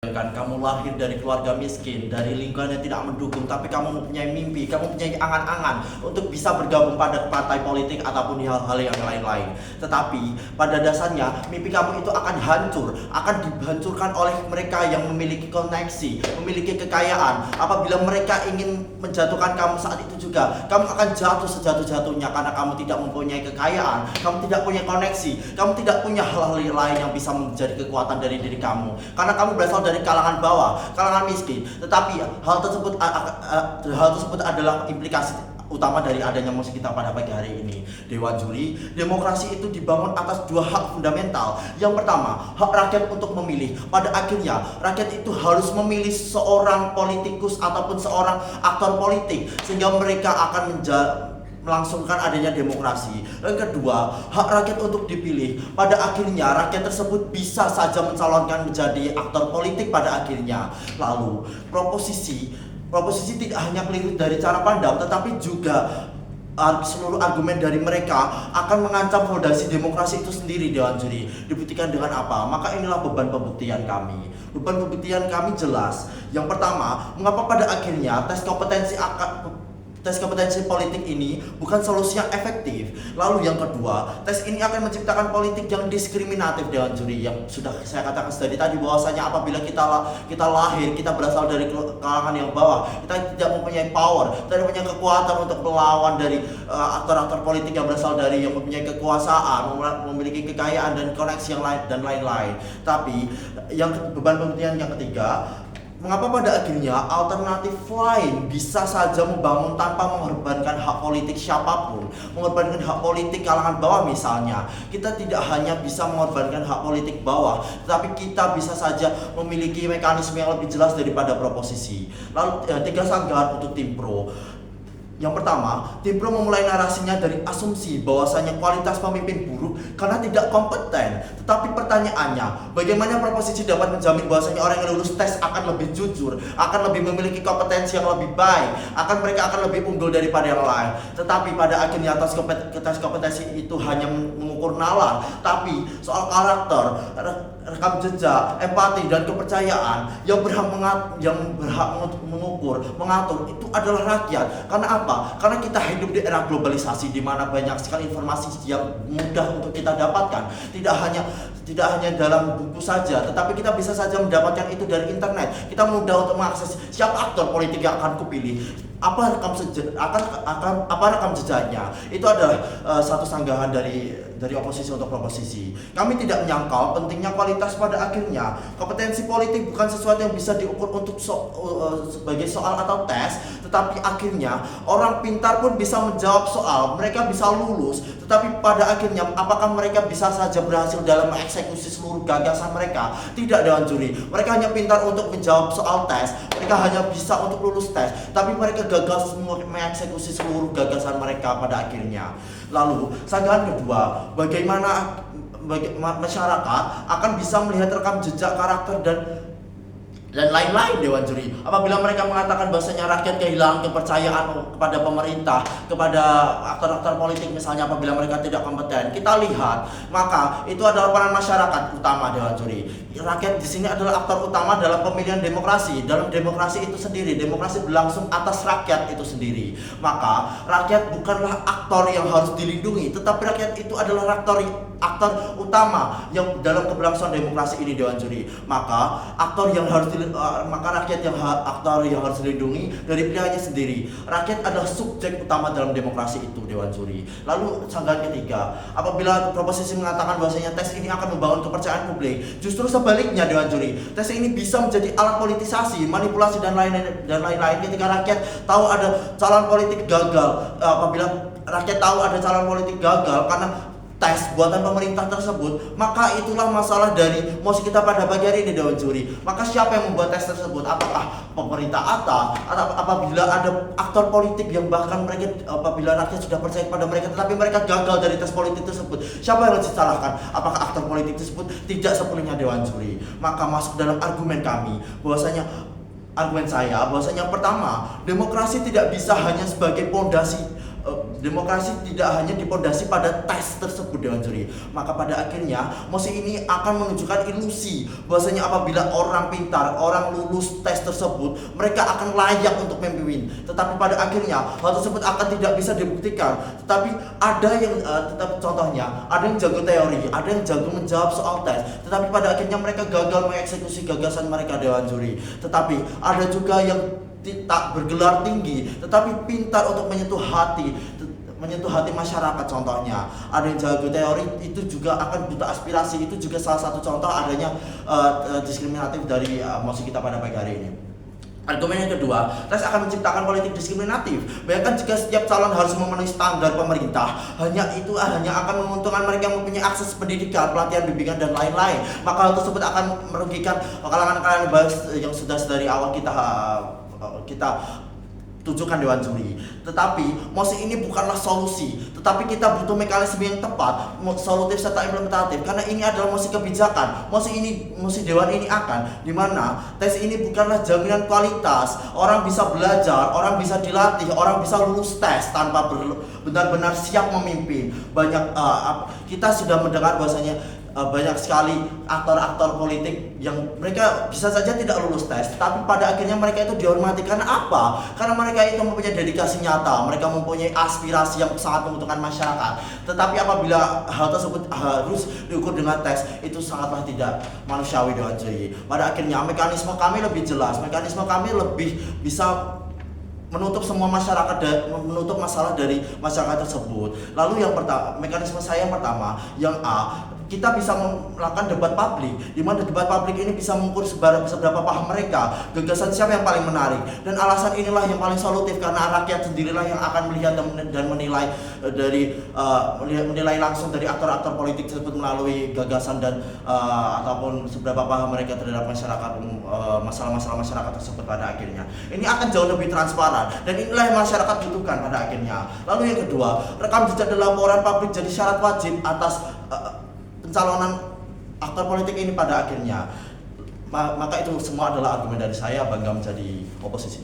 Kan kamu lahir dari keluarga miskin, dari lingkungan yang tidak mendukung, tapi kamu mempunyai mimpi, kamu mempunyai angan-angan untuk bisa bergabung pada partai politik ataupun hal-hal yang lain-lain. Tetapi pada dasarnya mimpi kamu itu akan hancur, akan dihancurkan oleh mereka yang memiliki koneksi, memiliki kekayaan. Apabila mereka ingin menjatuhkan kamu saat itu juga, kamu akan jatuh sejatuh-jatuhnya karena kamu tidak mempunyai kekayaan, kamu tidak punya koneksi, kamu tidak punya hal-hal lain yang bisa menjadi kekuatan dari diri kamu. Karena kamu berasal dari kalangan bawah, kalangan miskin. Tetapi hal tersebut adalah implikasi utama dari adanya musik kita pada pagi hari ini. Dewan Juri, demokrasi itu dibangun atas dua hak fundamental. Yang pertama, hak rakyat untuk memilih. Pada akhirnya, rakyat itu harus memilih seorang politikus ataupun seorang aktor politik sehingga mereka akan melangsungkan adanya demokrasi. Yang kedua, hak rakyat untuk dipilih. Pada akhirnya rakyat tersebut bisa saja mencalonkan menjadi aktor politik pada akhirnya. Lalu proposisi tidak hanya keliru dari cara pandang, tetapi juga seluruh argumen dari mereka akan mengancam fondasi demokrasi itu sendiri. Dewan Juri, dibuktikan dengan apa? Maka inilah beban pembuktian kami. Beban pembuktian kami jelas. Yang pertama, mengapa pada akhirnya tes kompetensi politik ini bukan solusi yang efektif. Lalu yang kedua, tes ini akan menciptakan politik yang diskriminatif. Dewan Juri, yang sudah saya katakan tadi bahwasanya apabila kita lahir, kita berasal dari kalangan yang bawah, kita tidak mempunyai power, tidak mempunyai kekuatan untuk melawan dari aktor-aktor politik yang berasal dari yang mempunyai kekuasaan, memiliki kekayaan dan koneksi yang lain dan lain-lain. Tapi yang beban pembuktian yang ketiga, mengapa pada akhirnya alternatif lain bisa saja membangun tanpa mengorbankan hak politik siapapun, mengorbankan hak politik kalangan bawah misalnya. Kita tidak hanya bisa mengorbankan hak politik bawah, tetapi kita bisa saja memiliki mekanisme yang lebih jelas daripada proposisi. Lalu 3 sanggahan untuk tim pro. Yang pertama, tim pro memulai narasinya dari asumsi bahwasanya kualitas pemimpin buruk karena tidak kompeten. Tetapi pertanyaannya, bagaimana proposisi dapat menjamin bahwasanya orang yang lulus tes akan lebih jujur, akan lebih memiliki kompetensi yang lebih baik, mereka akan lebih unggul daripada yang lain. Tetapi pada akhirnya tes kompetensi itu hanya mengukur nalar, tapi soal karakter, rekam jejak, empati dan kepercayaan yang berhak mengatur itu adalah rakyat. Karena apa? Karena kita hidup di era globalisasi di mana banyak sekali informasi yang mudah untuk kita dapatkan. Tidak hanya dalam buku saja, tetapi kita bisa saja mendapatkan itu dari internet. Kita mudah untuk mengakses siapa aktor politik yang akan kupilih, apa rekam jejaknya. Itu adalah satu sanggahan dari oposisi untuk proposisi. Kami tidak menyangkal pentingnya kualitas. Pada akhirnya kompetensi politik bukan sesuatu yang bisa diukur untuk sebagai soal atau tes, tetapi akhirnya orang pintar pun bisa menjawab soal, mereka bisa lulus, tetapi pada akhirnya apakah mereka bisa saja berhasil dalam mengeksekusi seluruh gagasan mereka? Tidak, Dewan Juri. Mereka hanya pintar untuk menjawab soal tes, mereka hanya bisa untuk lulus tes, tapi mereka gagal semua mengeksekusi seluruh gagasan mereka pada akhirnya. Lalu sanggahan kedua, bagaimana masyarakat akan bisa melihat rekam jejak, karakter dan lain-lain. Dewan Juri, apabila mereka mengatakan bahwasanya rakyat kehilangan kepercayaan kepada pemerintah, kepada aktor-aktor politik misalnya, apabila mereka tidak kompeten, kita lihat, maka itu adalah peran masyarakat utama. Dewan Juri, rakyat di sini adalah aktor utama dalam pemilihan demokrasi. Dalam demokrasi itu sendiri, demokrasi berlangsung atas rakyat itu sendiri. Maka rakyat bukanlah aktor yang harus dilindungi, tetapi rakyat itu adalah aktor utama yang dalam keberlangsungan demokrasi ini. Dewan Juri, maka aktor yang harus aktor yang harus dilindungi dari pilihannya sendiri. Rakyat adalah subjek utama dalam demokrasi itu. Dewan Juri. Lalu sanggahan ketiga, apabila proposisi mengatakan bahwasanya tes ini akan membangun kepercayaan publik, justru sebaliknya. Dewan Juri, tes ini bisa menjadi alat politisasi, manipulasi dan lain-lain ketika rakyat tahu ada calon politik gagal. Apabila rakyat tahu ada calon politik gagal karena tes buatan pemerintah tersebut, maka itulah masalah dari mosi kita pada pagi hari ini. Dewan Juri, maka siapa yang membuat tes tersebut? Apakah pemerintah atau apabila ada aktor politik yang bahkan mereka, apabila rakyat sudah percaya pada mereka tetapi mereka gagal dari tes politik tersebut, siapa yang harus disalahkan? Apakah aktor politik tersebut? Tidak sepenuhnya. Dewan Juri, maka masuk dalam argumen kami bahwasanya pertama, demokrasi tidak bisa hanya sebagai pondasi demokrasi tidak hanya dipondasi pada tes tersebut Dewan Juri. Maka pada akhirnya mosi ini akan menunjukkan ilusi bahwasanya apabila orang pintar, orang lulus tes tersebut, mereka akan layak untuk memimpin. Tetapi pada akhirnya hal tersebut akan tidak bisa dibuktikan. Tetapi ada yang contohnya, ada yang jago teori, ada yang jago menjawab soal tes, tetapi pada akhirnya mereka gagal mengeksekusi gagasan mereka Dewan Juri. Tetapi ada juga yang tak bergelar tinggi tetapi pintar untuk menyentuh hati masyarakat. Contohnya ada yang jago teori itu juga akan buta aspirasi. Itu juga salah satu contoh adanya diskriminatif dari mosi kita pada pagi hari ini. Argumen yang kedua, tes akan menciptakan politik diskriminatif. Bayangkan jika setiap calon harus memenuhi standar pemerintah, hanya akan menguntungkan mereka yang mempunyai akses pendidikan, pelatihan, bimbingan dan lain-lain. Maka hal tersebut akan merugikan kalangan-kalangan bebas yang sudah dari awal kita tujukan Dewan Juri. Tetapi mosi ini bukanlah solusi, tetapi kita butuh mekanisme yang tepat, solutif serta implementatif, karena ini adalah mosi kebijakan. Mosi Dewan ini akan dimana tes ini bukanlah jaminan kualitas. Orang bisa belajar, orang bisa dilatih, orang bisa lulus tes tanpa benar-benar siap memimpin. Kita sudah mendengar bahwasanya banyak sekali aktor-aktor politik yang mereka bisa saja tidak lulus tes, tapi pada akhirnya mereka itu dihormati. Karena apa? Karena mereka itu mempunyai dedikasi nyata, mereka mempunyai aspirasi yang sangat menguntungkan masyarakat. Tetapi apabila hal tersebut harus diukur dengan tes, itu sangatlah tidak manusiawi Dewan Juri. Pada akhirnya mekanisme kami lebih jelas, mekanisme kami lebih bisa menutup semua masyarakat menutup masalah dari masyarakat tersebut. Lalu mekanisme saya yang pertama, yang A, kita bisa melakukan debat publik, di mana debat publik ini bisa mengukur seberapa paham mereka, gagasan siapa yang paling menarik, dan alasan inilah yang paling solutif karena rakyat sendirilah yang akan melihat dan menilai menilai langsung dari aktor-aktor politik tersebut melalui gagasan dan ataupun seberapa paham mereka terhadap masyarakat, masalah-masalah masyarakat tersebut pada akhirnya. Ini akan jauh lebih transparan dan inilah yang masyarakat butuhkan pada akhirnya. Lalu yang kedua, rekam jejak dan laporan publik jadi syarat wajib atas pencalonan aktor politik ini pada akhirnya. Maka itu semua adalah argumen dari saya bangga menjadi oposisi.